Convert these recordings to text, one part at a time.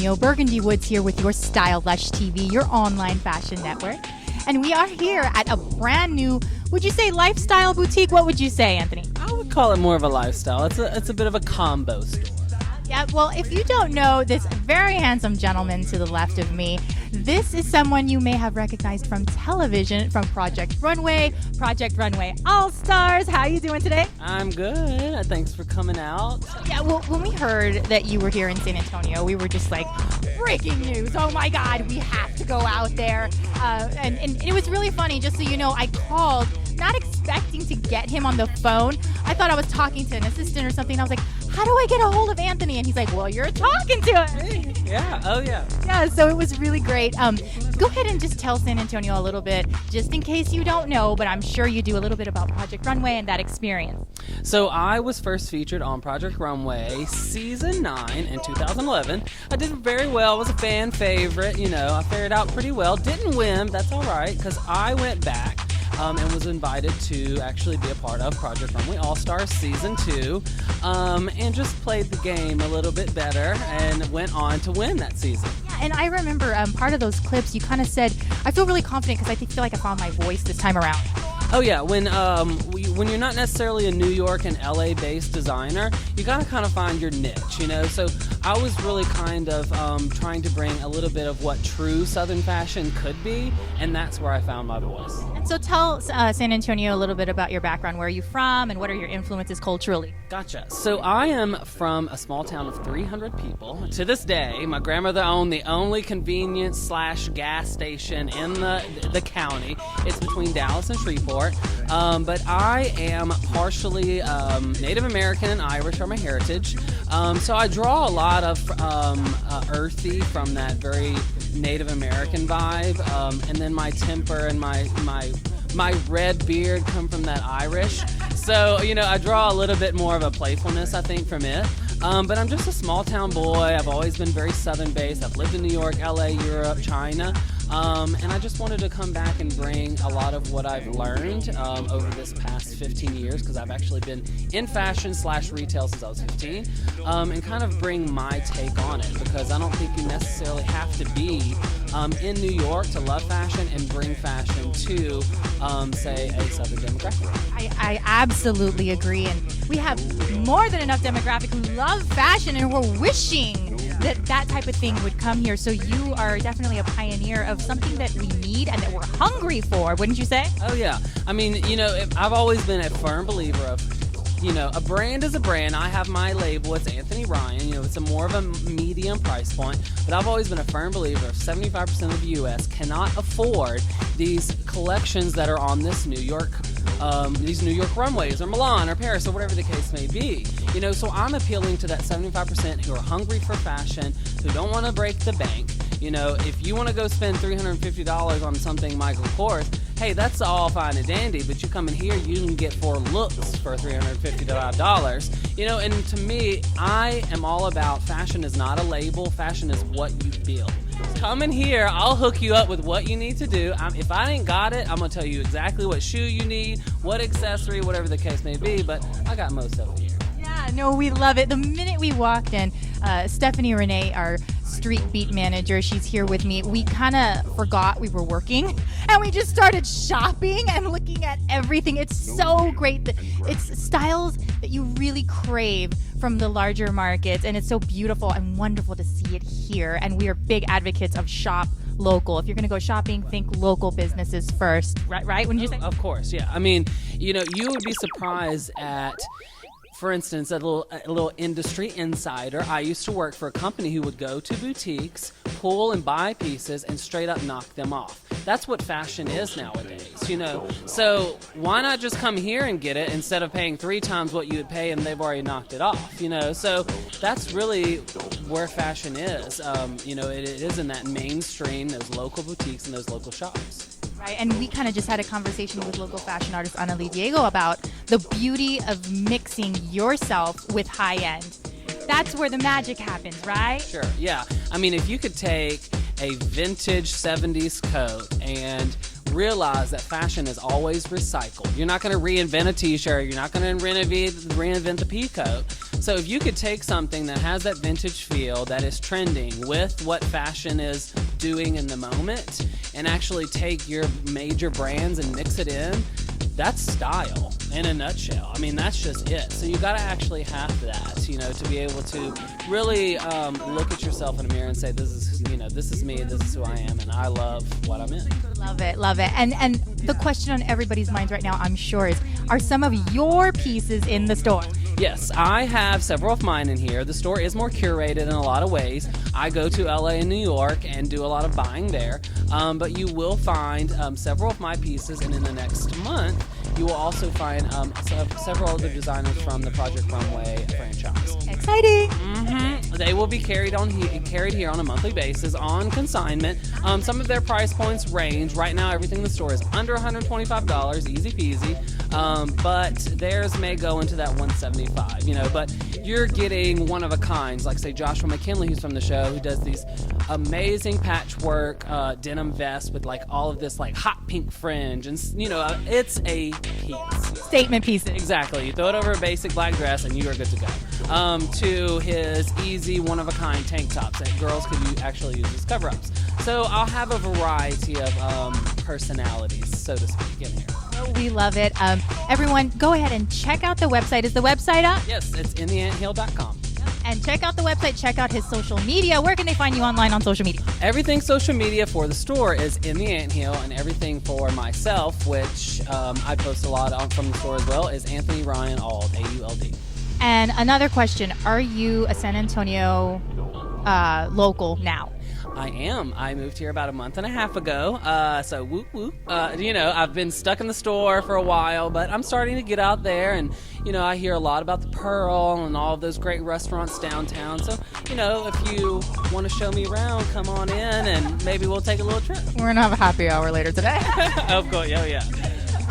Antonio. Burgundy Woods here with your Style Lush TV, your online fashion network. And we are here at a brand new, would you say lifestyle boutique? What would you say, Anthony? I would call it more of a lifestyle. It's a bit of a combo store. Yeah, well, if you don't know this very handsome gentleman to the left of me, this is someone you may have recognized from television, from Project Runway All-Stars. How are you doing today? I'm good. Thanks for coming out. Yeah, well, when we heard that you were here in San Antonio, we were just like, breaking news. Oh my God, we have to go out there. And it was really funny, just so you know, I called not expecting to get him on the phone. I thought I was talking to an assistant or something. I was like, how do I get a hold of Anthony? And he's like, well, you're talking to him. Yeah, oh yeah. Yeah, so it was really great. Go ahead and just tell San Antonio a little bit, just in case you don't know, but I'm sure you do, a little bit about Project Runway and that experience. So I was first featured on Project Runway Season 9 in 2011. I did very well. I was a fan favorite. You know, I fared out pretty well. Didn't win. That's all right, because I went back and was invited to actually be a part of Project Runway All-Stars Season 2 and just played the game a little bit better and went on to win that season. Yeah, and I remember part of those clips, you kind of said, I feel really confident because I feel like I found my voice this time around. Oh yeah, when you're not necessarily a New York and LA based designer, you gotta kind of find your niche, you know. So I was really kind of trying to bring a little bit of what true Southern fashion could be, and that's where I found my voice. And so tell San Antonio a little bit about your background. Where are you from, and what are your influences culturally? Gotcha. So I am from a small town of 300 people. To this day, my grandmother owned the only convenience / gas station in the county. It's between Dallas and Shreveport. But I am partially Native American and Irish are my heritage. So I draw a lot of earthy from that very Native American vibe. And then my temper and my red beard come from that Irish. So, you know, I draw a little bit more of a playfulness, I think, from it. But I'm just a small town boy. I've always been very Southern based. I've lived in New York, LA, Europe, China. And I just wanted to come back and bring a lot of what I've learned over this past 15 years, because I've actually been in fashion / retail since I was 15, and kind of bring my take on it, because I don't think you necessarily have to be in New York to love fashion and bring fashion to, say, a Southern demographic. I absolutely agree, and we have more than enough demographic who love fashion, and we're wishing that type of thing would come here. So you are definitely a pioneer of something that we need and that we're hungry for, wouldn't you say? Oh yeah. I mean, you know, I've always been a firm believer of, you know, a brand is a brand. I have my label. It's Anthony Ryan. You know, it's a more of a medium price point. But I've always been a firm believer of 75% of the U.S. cannot afford these collections that are on this New York runways, or Milan, or Paris, or whatever the case may be. You know, so I'm appealing to that 75% who are hungry for fashion, who don't want to break the bank. You know, if you want to go spend $350 on something Michael Kors, hey, that's all fine and dandy, but you come in here, you can get 4 looks for $350. You know, and to me, I am all about fashion is not a label, fashion is what you feel. Come in here, I'll hook you up with what you need to do. If I ain't got it, I'm going to tell you exactly what shoe you need, what accessory, whatever the case may be, but I got most of it here. Yeah, no, we love it. The minute we walked in, Stephanie Renee, our street beat manager, she's here with me. We kind of forgot we were working, and we just started shopping and looking at everything. It's so great. It's styles that you really crave from the larger markets, and it's so beautiful and wonderful to see it here. And we are big advocates of shop local. If you're going to go shopping, think local businesses first, right? Wouldn't you say? Of course, yeah. I mean, you know, you would be surprised at, for instance, a little industry insider. I used to work for a company who would go to boutiques, pull and buy pieces, and straight up knock them off. That's what fashion is nowadays, you know. So why not just come here and get it instead of paying 3 times what you would pay and they've already knocked it off, you know? So that's really where fashion is. You know, it is in that mainstream, those local boutiques and those local shops. Right, and we kind of just had a conversation with local fashion artist Ana Lee Diego about the beauty of mixing yourself with high end. That's where the magic happens, right? Sure, yeah. I mean, if you could take a vintage 70s coat and realize that fashion is always recycled. You're not going to reinvent a t-shirt. You're not going to reinvent the pea coat. So if you could take something that has that vintage feel, that is trending with what fashion is doing in the moment, and actually take your major brands and mix it in, that's style in a nutshell. I mean, that's just it. So you got to actually have that, you know, to be able to really look at yourself in a mirror and say, this is me, this is who I am, and I love what I'm in. Love it, love it. And the question on everybody's minds right now, I'm sure, is, are some of your pieces in the store? Yes, I have several of mine in here. The store is more curated in a lot of ways. I go to LA and New York and do a lot of buying there, but you will find several of my pieces, and in the next month, you will also find several other designers from the Project Runway franchise. Exciting! Mm-hmm. They will be carried here on a monthly basis on consignment. Some of their price points range. Right now, everything in the store is under $125, easy peasy. But theirs may go into that $175. You know, but you're getting one of a kinds, like say Joshua McKinley, who's from the show, who does these amazing patchwork denim vests with like all of this like hot pink fringe, and you know, it's a piece. Statement pieces. Exactly. You throw it over a basic black dress and you are good to go. To his easy one-of-a-kind tank tops that girls could actually use as cover-ups. So I'll have a variety of personalities, so to speak, in here. Oh, we love it. Everyone, go ahead and check out the website. Is the website up? Yes, it's intheanthill.com. And check out the website, check out his social media. Where can they find you online on social media? Everything social media for the store is in the Anthill, and everything for myself, which I post a lot on from the store as well, is Anthony Ryan Auld, AULD. And another question, are you a San Antonio local now? I am. I moved here about a month and a half ago, so whoop whoop. You know, I've been stuck in the store for a while, but I'm starting to get out there, and you know, I hear a lot about the Pearl and all of those great restaurants downtown. So, you know, if you want to show me around, come on in, and maybe we'll take a little trip. We're gonna have a happy hour later today. Of course, yeah.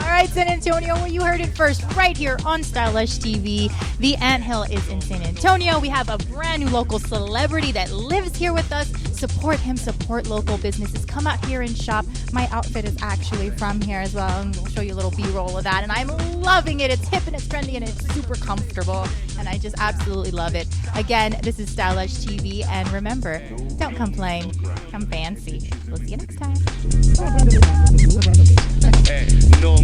All right, San Antonio, well, you heard it first right here on Lush TV. The Anthill is in San Antonio. We have a brand new local celebrity that lives here with us. Support him, support local businesses. Come out here and shop. My outfit is actually from here as well, and we'll show you a little B-roll of that. And I'm loving it. It's hip and it's trendy and it's super comfortable, and I just absolutely love it. Again, this is Lush TV, and remember, don't come plain, come fancy. We'll see you next time. Hey, no.